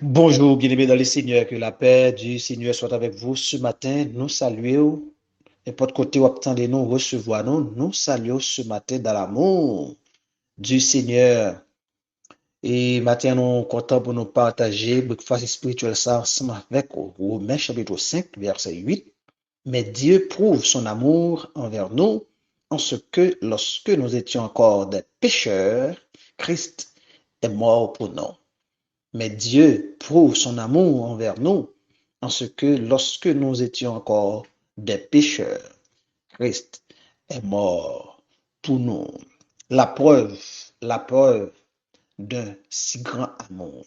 Bonjour, bien-aimés dans le Seigneur, que la paix du Seigneur soit avec vous. Ce matin, nous saluons, n'importe côté où attendez nous recevoir nous saluons ce matin dans l'amour du Seigneur. Et matin, nous comptons pour nous partager breakfast spirituel ça ensemble avec Romains chapitre 5, verset 8. Mais Dieu prouve son amour envers nous en ce que lorsque nous étions encore des pécheurs, Christ est mort pour nous. Mais Dieu prouve son amour envers nous en ce que lorsque nous étions encore des pécheurs, Christ est mort pour nous. La preuve, la preuve d'un si grand amour.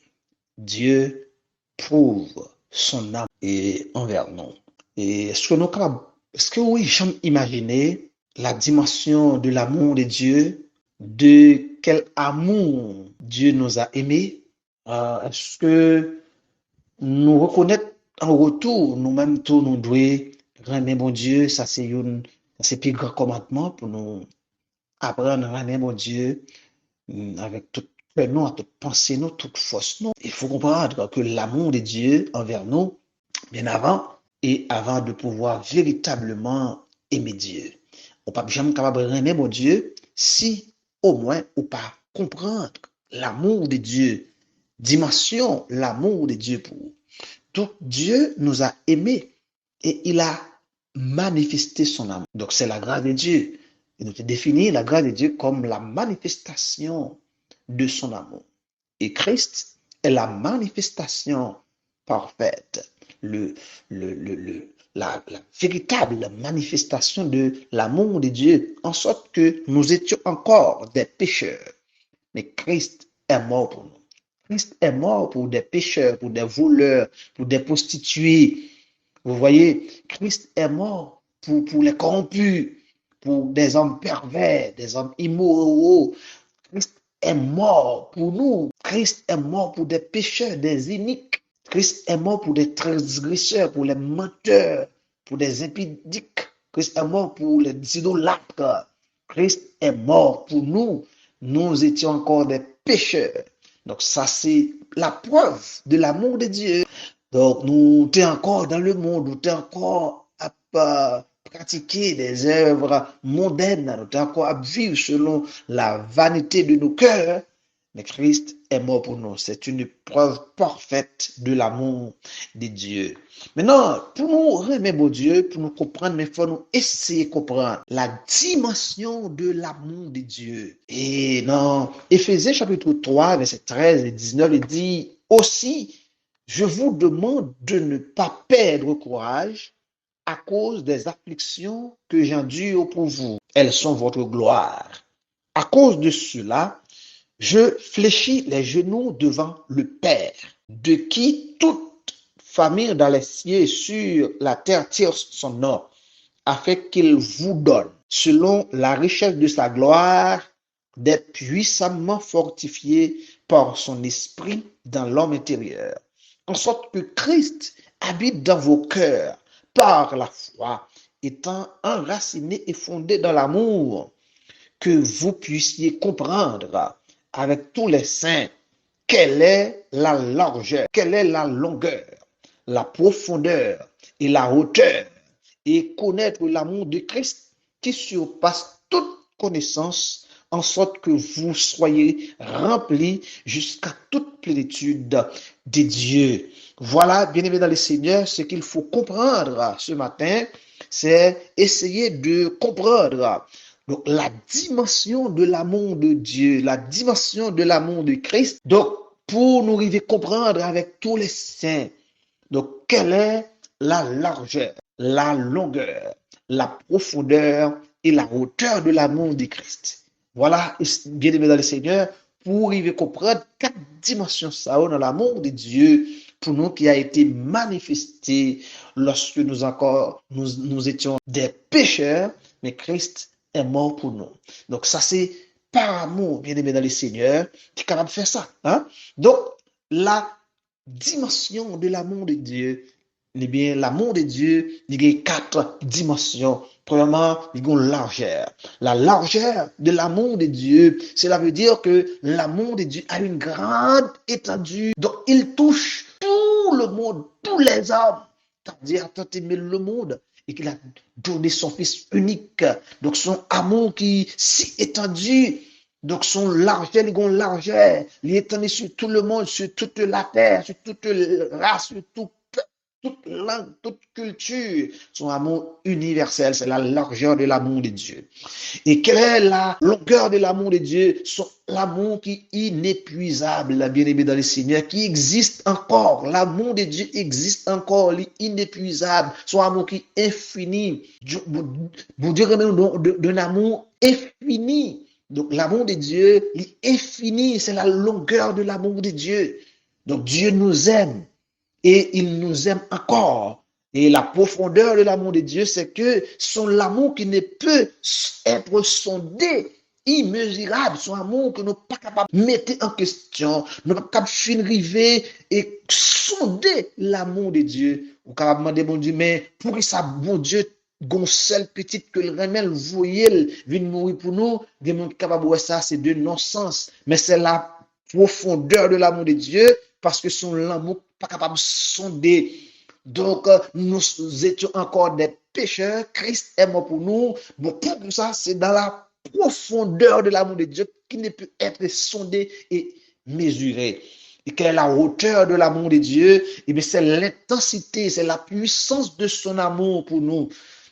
Dieu prouve son amour envers nous. Et est-ce que oui, j'aime imaginer la dimension de l'amour de Dieu, de quel amour Dieu nous a aimés? Est-ce que nous reconnaître en retour, nous-mêmes tous nous devons rendre bon Dieu, c'est plus grand commandement pour nous apprendre à rendre bon Dieu avec toute nous, toute pensée, nous, toute force. Nous. Il faut comprendre que l'amour de Dieu envers nous, bien avant, et avant de pouvoir véritablement aimer Dieu. On ne peut jamais capable de aimer mon Dieu si au moins on pas comprendre l'amour de Dieu, dimension l'amour de Dieu pour nous. Donc Dieu nous a aimés et il a manifesté son amour. Donc c'est la grâce de Dieu. Il nous définit la grâce de Dieu comme la manifestation de son amour. Et Christ est la manifestation parfaite, le, la véritable manifestation de l'amour de Dieu, en sorte que nous étions encore des pécheurs. Mais Christ est mort pour nous. Christ est mort pour des pécheurs, pour des voleurs, pour des prostituées. Vous voyez, Christ est mort pour les corrompus, pour des hommes pervers, des hommes immoraux. Christ est mort pour nous. Christ est mort pour des pécheurs, des iniques. Christ est mort pour des transgresseurs, pour les menteurs, pour des impudiques. Christ est mort pour les idolâtres. Christ est mort pour nous. Nous étions encore des pécheurs. Donc ça, c'est la preuve de l'amour de Dieu. Donc nous sommes encore dans le monde, nous sommes encore à pratiquer des œuvres mondaines, nous sommes encore à vivre selon la vanité de nos cœurs. Mais Christ est mort pour nous. C'est une preuve parfaite de l'amour de Dieu. Maintenant, pour nous remettre Dieu, pour nous comprendre, mais il faut nous essayer de comprendre la dimension de l'amour de Dieu. Et dans Éphésiens chapitre 3, verset 13 et 19, il dit aussi, je vous demande de ne pas perdre courage à cause des afflictions que j'endure pour vous. Elles sont votre gloire. À cause de cela, je fléchis les genoux devant le Père, de qui toute famille dans les cieux et sur la terre tire son nom, afin qu'il vous donne, selon la richesse de sa gloire, d'être puissamment fortifié par son esprit dans l'homme intérieur, en sorte que Christ habite dans vos cœurs par la foi, étant enraciné et fondé dans l'amour, que vous puissiez comprendre avec tous les saints quelle est la largeur, quelle est la longueur, la profondeur et la hauteur, et connaître l'amour de Christ qui surpasse toute connaissance, en sorte que vous soyez remplis jusqu'à toute plénitude de Dieu. Voilà, bien aimé dans le Seigneur, ce qu'il faut comprendre ce matin, c'est essayer de comprendre donc, la dimension de l'amour de Dieu, la dimension de l'amour de Christ. Donc, pour nous arriver à comprendre avec tous les saints, donc, quelle est la largeur, la longueur, la profondeur et la hauteur de l'amour de Christ. Voilà, bien aimé dans le Seigneur, pour arriver à comprendre quatre dimensions ça dans l'amour de Dieu pour nous qui a été manifesté lorsque nous étions des pécheurs, mais Christ est mort pour nous. Donc ça c'est par amour, bien aimé dans le Seigneur, qui est capable de faire ça. Hein? Donc la dimension de l'amour de Dieu, eh bien l'amour de Dieu, il y a quatre dimensions Premièrement, il y a une largeur. La largeur de l'amour de Dieu, cela veut dire que l'amour de Dieu a une grande étendue. Donc, il touche tout le monde, tous les hommes. Dieu a tant aimé le monde et qu'il a donné son Fils unique. Donc, son amour qui est si étendu, donc son largeur, il est étendu sur tout le monde, sur toute la terre, sur toute race, sur tout toute langue, toute culture, son amour universel, c'est la largeur de l'amour de Dieu. Et quelle est la longueur de l'amour de Dieu? Son l'amour qui est inépuisable, bien-aimé dans le Seigneur, qui existe encore. L'amour de Dieu existe encore, il est inépuisable. Son amour qui est infini. Vous direz d'un amour infini. Donc l'amour de Dieu, il est infini, c'est la longueur de l'amour de Dieu. Donc Dieu nous aime. Et il nous aime encore. Et la profondeur de l'amour de Dieu, c'est que son amour qui ne peut être sondé, immesurable, son amour que nous ne sommes pas capables de mettre en question, nous ne sommes pas capables de river et sonder l'amour de Dieu. Nous sommes capables de demander, bon Dieu, mais pour ça, bon Dieu, gon seul petite que le remède voyel vient mourir pour nous, des gens capables de ça, c'est de non-sens. Mais c'est la profondeur de l'amour de Dieu parce que son amour pas capable de sonder. Donc, nous étions encore des pécheurs. Christ est mort pour nous. Bon, pour ça, c'est dans la profondeur de l'amour de Dieu qui ne peut être sondé et mesuré. Et quelle est la hauteur de l'amour de Dieu? Eh bien, c'est l'intensité, c'est la puissance de son amour pour nous.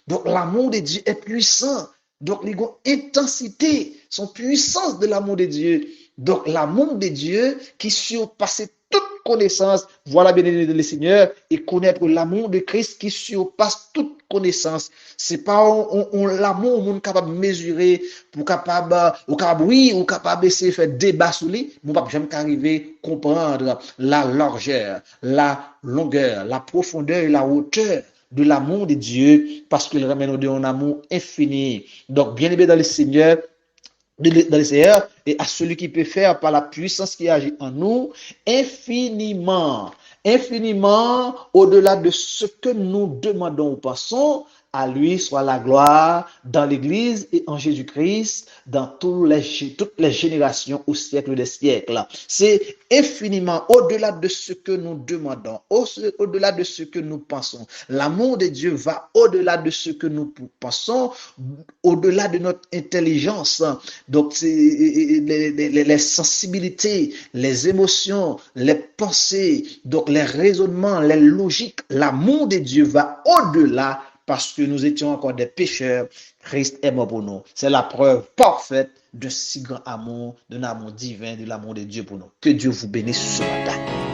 Donc, l'amour de Dieu est puissant. Donc, il y a une intensité, son puissance de l'amour de Dieu. Donc, l'amour de Dieu qui surpasse toute connaissance, voilà bien aimé le Seigneur, et connaître l'amour de Christ qui surpasse toute connaissance. C'est pas l'amour on est capable de mesurer pour capable oui, ou capable essayer de faire débat sur lui, mais on pas jamais arriver à comprendre la largeur, la longueur, la profondeur et la hauteur de l'amour de Dieu parce qu'il ramène un amour infini. Donc, bien aimé dans le Seigneur, dans le Seigneur et à celui qui peut faire par la puissance qui agit en nous infiniment, infiniment au-delà de ce que nous demandons ou pensons. À lui soit la gloire dans l'Église et en Jésus-Christ dans toutes les générations au siècle des siècles. C'est infiniment au-delà de ce que nous demandons, au-delà de ce que nous pensons. L'amour de Dieu va au-delà de ce que nous pensons, au-delà de notre intelligence. Donc, les sensibilités, les émotions, les pensées, donc les raisonnements, les logiques, l'amour de Dieu va au-delà parce que nous étions encore des pécheurs. Christ est mort pour nous. C'est la preuve parfaite de si grand amour, d'un amour divin, de l'amour de Dieu pour nous. Que Dieu vous bénisse ce matin.